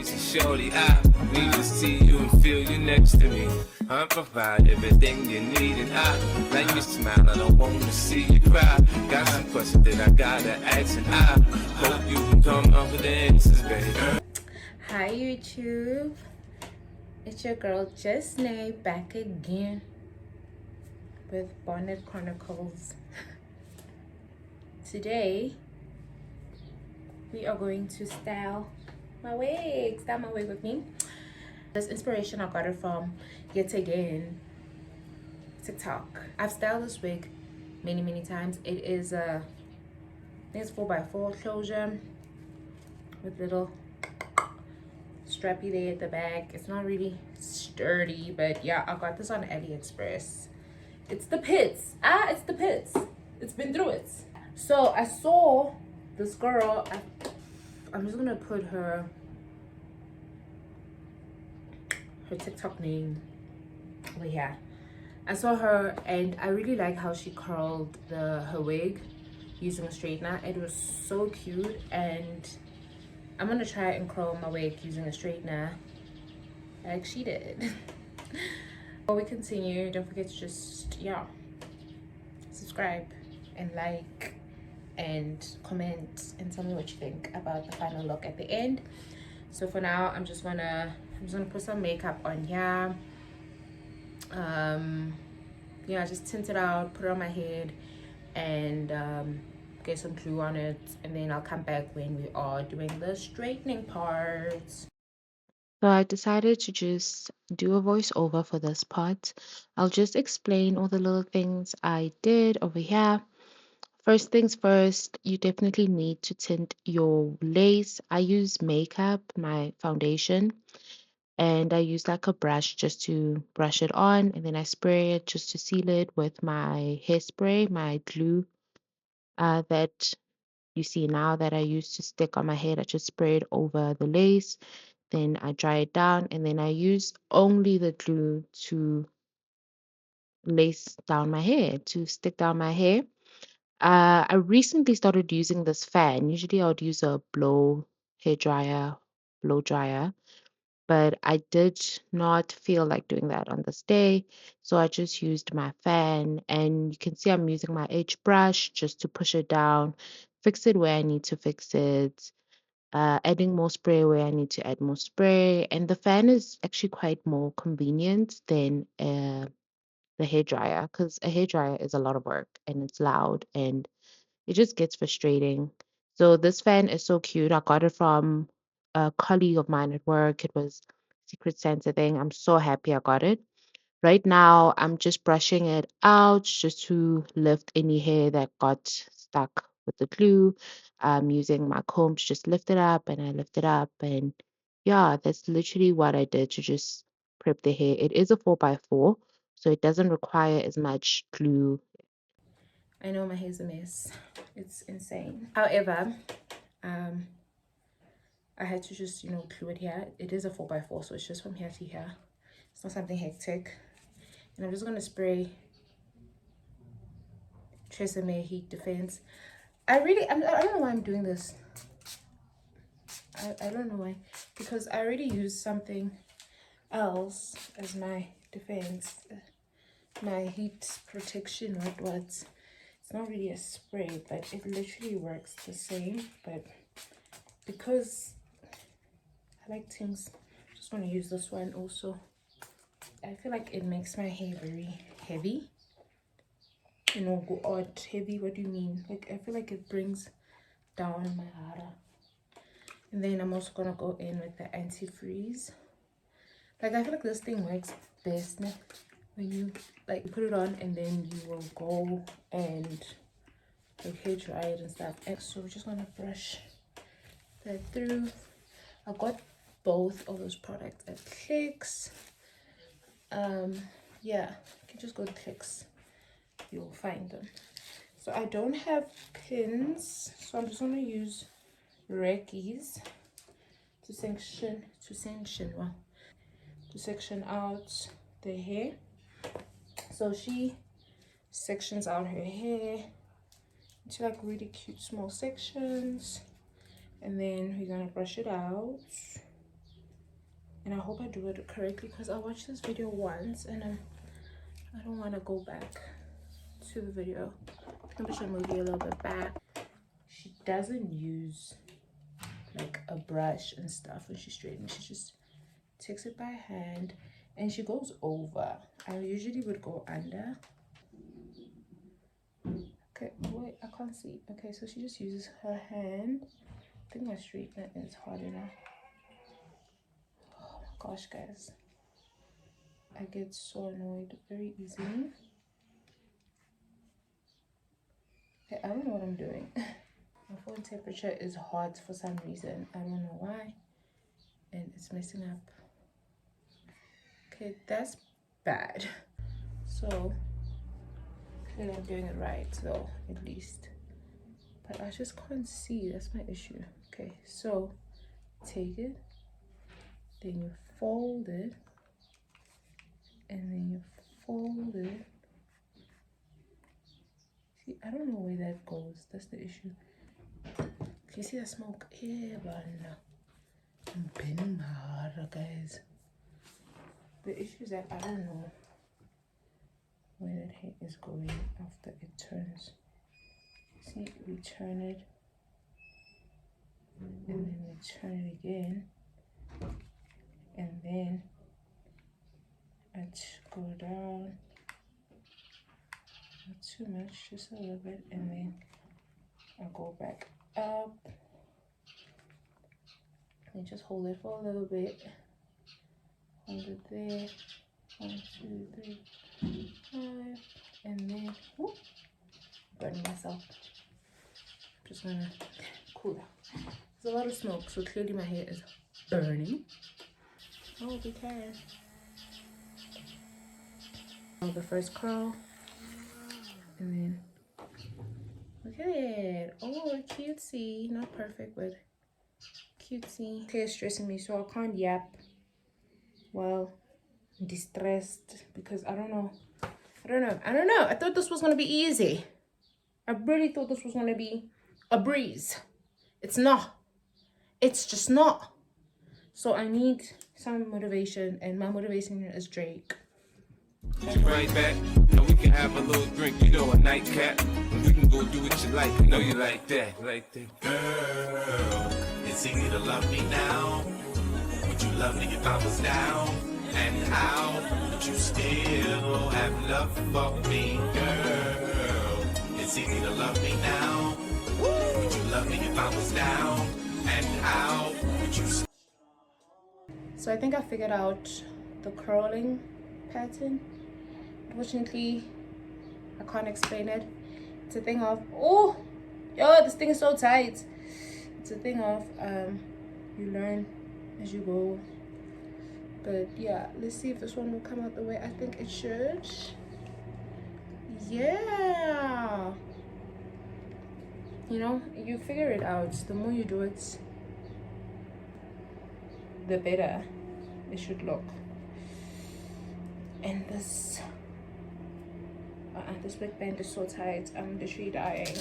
crazy shorty. I need to see you and feel you next to me. I provide everything you need, and I like your smile. I don't want to see you cry. Got some questions that I gotta ask, and I hope you can come up with the answers, baby. Hi YouTube, it's your girl 𝐲𝐮 back again with Bonnet Chronicles. Today we are going to style my wig with me. This inspiration, I got it from yet again TikTok. I've styled this wig many times. It is a 4x4 closure with little strappy there at the back. It's not really sturdy, but yeah, I got this on AliExpress. It's the pits. It's the pits. It's been through it. So I saw this girl. I'm just gonna put her TikTok name over here. I saw her and I really like how she curled her wig using a straightener. It was so cute, and I'm gonna try and curl my wig using a straightener like she did. Before we continue, don't forget to just subscribe and like and comment and tell me what you think about the final look at the end. So for now, I'm just gonna put some makeup on here. Just tint it out, put it on my head, and get some glue on it, and then I'll come back when we are doing the straightening parts. So I decided to just do a voiceover for this part. I'll just explain all the little things I did over here. First things first, you definitely need to tint your lace. I use makeup, my foundation, and I use like a brush just to brush it on, and then I spray it just to seal it with my hairspray, my glue that you see now that I use to stick on my head. I just spray it over the lace, then I dry it down, and then I use only the glue to lace down my hair, to stick down my hair. I recently started using this fan. Usually I would use a blow dryer, but I did not feel like doing that on this day. So I just used my fan, and you can see I'm using my edge brush just to push it down, fix it where I need to fix it, adding more spray where I need to add more spray. And the fan is actually quite more convenient than the hair dryer, because a hair dryer is a lot of work and it's loud and it just gets frustrating. So this fan is so cute. I got it from a colleague of mine at work. It was Secret Santa thing. I'm so happy I got it. Right now, I'm just brushing it out just to lift any hair that got stuck with the glue. I'm using my comb to just lift it up, and I lift it up. And yeah, that's literally what I did to just prep the hair. It is a 4x4, so it doesn't require as much glue. I know my hair's a mess. It's insane. However, I had to just, glue it here. It is a 4x4, so it's just from here to here. It's not something hectic. And I'm just going to spray 𝐶𝐻 heat defense. I don't know why I'm doing this. I don't know why. Because I already used something else as my defense. My heat protection, what? It's not really a spray, but it literally works the same. But because I like things, I just want to use this one also. I feel like it makes my hair very heavy. Go odd heavy. What do you mean? Like, I feel like it brings down my hair. And then I'm also gonna go in with the anti-freeze. Like, I feel like this thing works best when you like put it on and then you will go and like hair dry it and stuff. And so we're just gonna brush that through. I got both of those products at 𝐶𝐿𝐿. You can just go to 𝐶𝐿𝐿, you'll find them. So I don't have pins, so I'm just gonna use Recce's to section out the hair. So she sections out her hair into like really cute small sections, and then we're gonna brush it out. and I hope I do it correctly because I watched this video once and I don't want to go back to the video. Maybe she'll move you a little bit back. She doesn't use like a brush and stuff when she straightens. She just takes it by hand and she goes over. I usually would go under. Okay, wait, I can't see. Okay, so she just uses her hand. I think my straightener is hard enough. Oh my gosh, guys, I get so annoyed very easily. Okay, I don't know what I'm doing. My phone temperature is hot for some reason. I don't know why, and it's messing up. Okay, that's bad. So clearly I'm doing it right though, at least, but I just can't see. That's my issue. Okay, so take it, then you fold it, and then you fold it. See, I don't know where that goes. That's the issue. Can you see that smoke? Yeah, but no. I'm bending my heart, guys. The issue is that I don't know where that hair is going after it turns. See, we turn it, and then we turn it again, and then I go down, not too much, just a little bit, and then I go back up and just hold it for a little bit. Hold it there. 1, 2, 3, 5, and then whoop, burning myself. Just gonna cool down. There's a lot of smoke, so clearly my hair is burning. Oh, be careful. The first curl, and then look at it. Oh, cutesy. Not perfect, but cutesy. Hair is stressing me, so I can't yap. Well, I'm distressed because I don't know. I thought this was gonna be easy. I really thought this was gonna be a breeze. It's not. It's just not. So I need some motivation, and my motivation is Drake. Right back, and we can have a little drink, you know, a nightcap. And we can go do what you like, you know you like that, Girl, it's easy to love me now. Would you love me if I was down? And how would you still have love for me? Girl, it's easy to love me now. Would you love me if I was down? And how would you? So I think I figured out the curling pattern. Unfortunately, I can't explain it. It's a thing of, oh, yo, this thing is so tight. It's a thing of, you learn as you go. But yeah, let's see if this one will come out the way I think it should. Yeah. You know, you figure it out. The more you do it, the better it should look. And this wig band is so tight. I'm literally dying.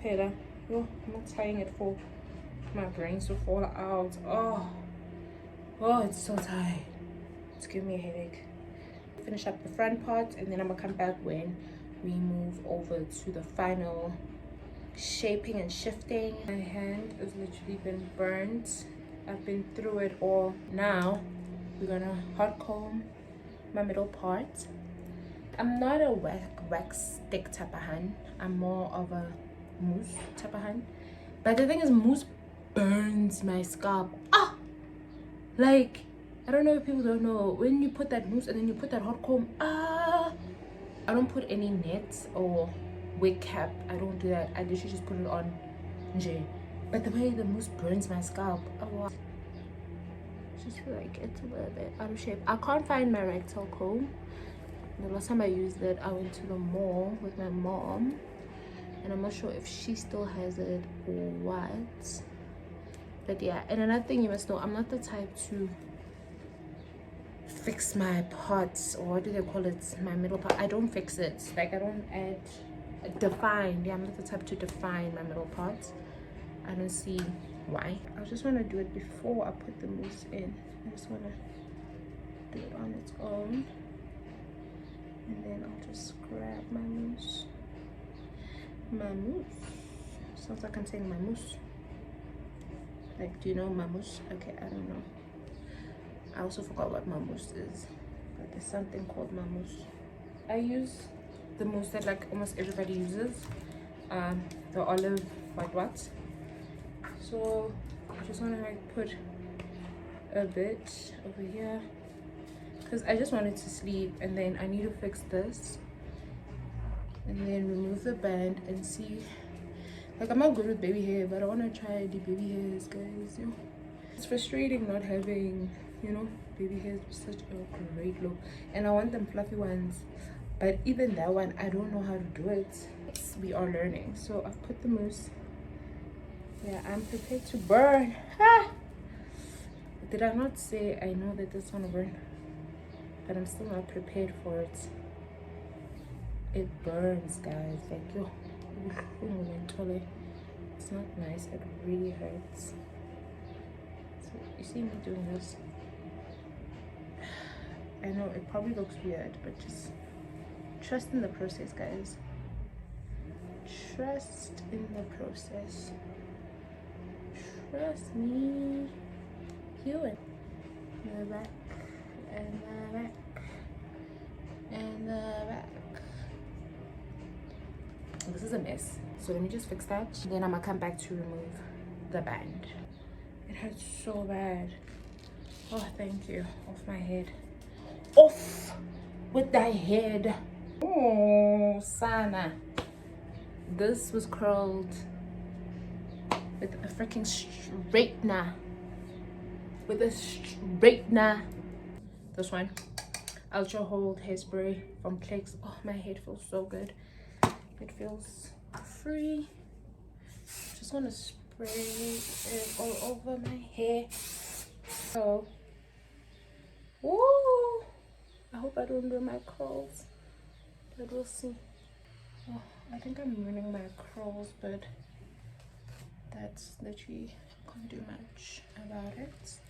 Peter. Oh, I'm not tying it for my brains to fall out. Oh, it's so tight. It's giving me a headache. Finish up the front part, and then I'm gonna come back when we move over to the final shaping and shifting. My hand has literally been burnt. I've been through it all. Now we're gonna hot comb my middle part. I'm not a wax stick type of hand. I'm more of a mousse type of hand. But the thing is, mousse burns my scalp. Like, I don't know if people don't know, when you put that mousse and then you put that hot comb, I don't put any nets or wig cap. I don't do that. I literally just put it on J. But the way the mousse burns my scalp, I just feel like it's a little bit out of shape. I can't find my rectal comb. The last time I used it, I went to the mall with my mom, and I'm not sure if she still has it or what. But yeah, and another thing you must know, I'm not the type to fix my parts, or what do they call it, my middle part. I don't fix it. Like, I don't define. Yeah, I'm not the type to define my middle parts. I don't see why. I just want to do it before I put the mousse in. I just want to do it on its own, and then I'll just grab my mousse. Sounds like I'm saying my mousse. Like, do you know my mousse? Okay, I don't know. I also forgot what my mousse is, but there's something called my mousse. I use the mousse that like almost everybody uses, the olive what. So I just want to like put a bit over here because I just wanted to sleep, and then I need to fix this and then remove the band and see. Like, I'm not good with baby hair, but I want to try the baby hairs, guys. You know, it's frustrating not having, you know, baby hairs with such a great look, and I want them fluffy ones, but even that one I don't know how to do it. We are learning. So I've put the mousse. Yeah, I'm prepared to burn. Did I not say I know that this one will burn? But I'm still not prepared for it. It burns, guys. Like, yo, it's not nice. It really hurts. So you see me doing this. I know it probably looks weird, but just trust in the process, guys. Trust in the process. Trust me. You and the back and the back and the back. This is a mess. So let me just fix that. Then I'm gonna come back to remove the band. It hurts so bad. Oh, thank you. Off my head. Off with thy head. Oh, Sana. This was curled with a freaking straightener. With a straightener. This one, Ultra Hold hairspray from 𝐿. Oh, my head feels so good. It feels free. Just want to spray it all over my hair. So, woo! I hope I don't do my curls, but we'll see. Oh, I think I'm ruining my curls, but that's literally can't do much about it.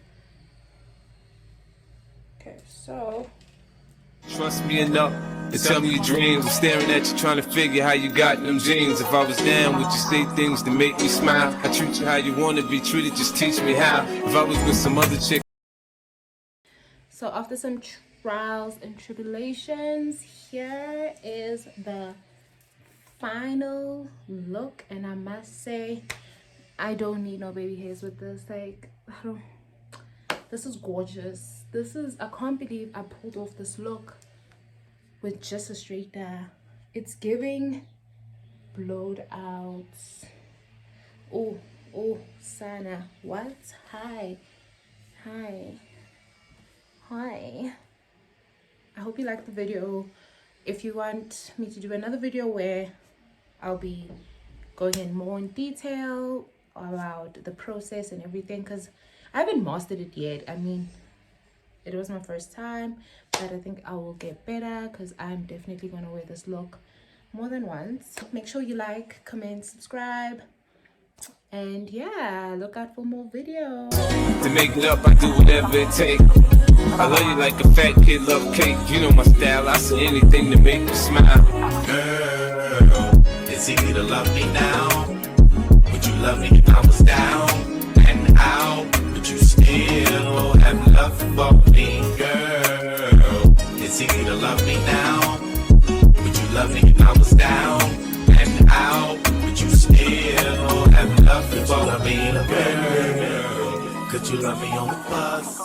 Okay, so Trust me enough to tell me your dreams. I'm staring at you trying to figure how you got them jeans. If I was down, would you say things to make me smile? I treat you how you want to be treated, just teach me how. If I was with some other chick. So after some trials and tribulations, here is the final look, and I must say I don't need no baby hairs with this. Like, this is gorgeous. I can't believe I pulled off this look with just a straight hair. It's giving blowed out. Oh, Sana, what? Hi. I hope you liked the video. If you want me to do another video where I'll be going in more in detail about the process and everything, because I haven't mastered it yet. I mean, it was my first time, but I think I will get better because I'm definitely going to wear this look more than once. Make sure you like, comment, subscribe, and yeah, look out for more videos. To make it up, I do whatever it takes. I love you like a fat kid love cake. You know my style, I say anything to make you smile. Girl, it's easy to love me now. Would you love me if I was down and out? Would you still have love for me? Girl, it's easy to love me now. Would you love me if I was down and out? Would you still have love for me? Girl, could you love me on the bus?